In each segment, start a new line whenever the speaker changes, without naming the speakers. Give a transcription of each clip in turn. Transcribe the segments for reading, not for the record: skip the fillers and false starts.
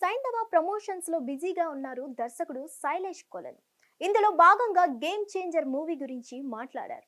సైంధవ ప్రమోషన్స్ లో బిజీగా ఉన్నారు దర్శకుడు శైలేష్ కొలన్. ఇందులో భాగంగా గేమ్ చేంజర్ మూవీ గురించి మాట్లాడారు.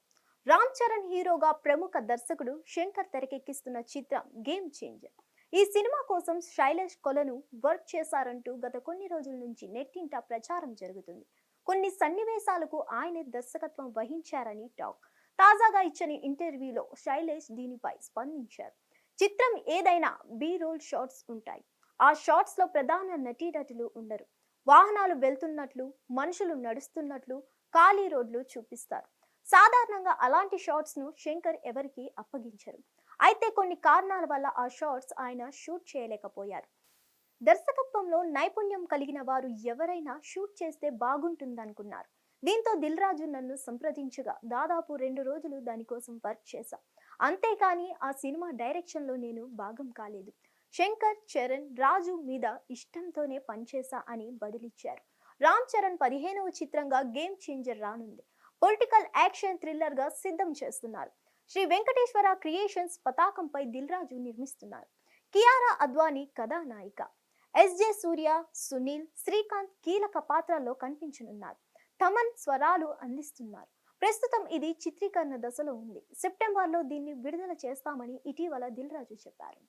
రామ్ చరణ్ హీరోగా ప్రముఖ దర్శకుడు శంకర్ తెరకెక్కిస్తున్న చిత్రం గేమ్ చేంజర్. ఈ సినిమా కోసం శైలేష్ కొలను వర్క్ చేశారంటూ గత కొన్ని రోజుల నుంచి నెట్టింట ప్రచారం జరుగుతుంది. కొన్ని సన్నివేశాలకు ఆయనే దర్శకత్వం వహించారని టాక్. తాజాగా ఇచ్చిన ఇంటర్వ్యూలో శైలేష్ దీనిపై స్పందించారు. చిత్రం ఏదైనా బి రోల్ షాట్స్ ఉంటాయి. ఆ షాట్స్ లో ప్రధాన నటీనటులు ఉండరు. వాహనాలు వెళ్తున్నట్లు, మనుషులు నడుస్తున్నట్లు, ఖాళీ రోడ్లు చూపిస్తారు. సాధారణంగా అలాంటి షాట్స్ ను శంకర్ ఎవరికి అప్పగించరు. అయితే కొన్ని కారణాల వల్ల ఆ షాట్స్ ఆయన షూట్ చేయలేకపోయారు. దర్శకత్వంలో నైపుణ్యం కలిగిన వారు ఎవరైనా షూట్ చేస్తే బాగుంటుందనుకున్నారు. దీంతో దిల్ రాజు నన్ను సంప్రదించగా దాదాపు 2 రోజులు దానికోసం వర్క్ చేశా. అంతేకాని ఆ సినిమా డైరెక్షన్ లో నేను భాగం కాలేదు. శంకర్, చరణ్, రాజు మీద ఇష్టంతోనే పనిచేశా అని బదులిచ్చారు. రామ్ చరణ్ 15వ చిత్రంగా గేమ్ చేంజర్ రానుంది. పొలిటికల్ యాక్షన్ థ్రిల్లర్ గా సిద్ధం చేస్తున్నారు. శ్రీ వెంకటేశ్వర క్రియేషన్స్ పతాకంపై దిల్ రాజు నిర్మిస్తున్నారు. కియారా అద్వానీ కథానాయిక. ఎస్జే సూర్య, సునీల్, శ్రీకాంత్ కీలక పాత్రల్లో కనిపించనున్నారు. తమన్ స్వరాలు అందిస్తున్నారు. ప్రస్తుతం ఇది చిత్రీకరణ దశలో ఉంది. సెప్టెంబర్లో దీన్ని విడుదల చేస్తామని ఇటీవల దిల్ రాజు చెప్పారు.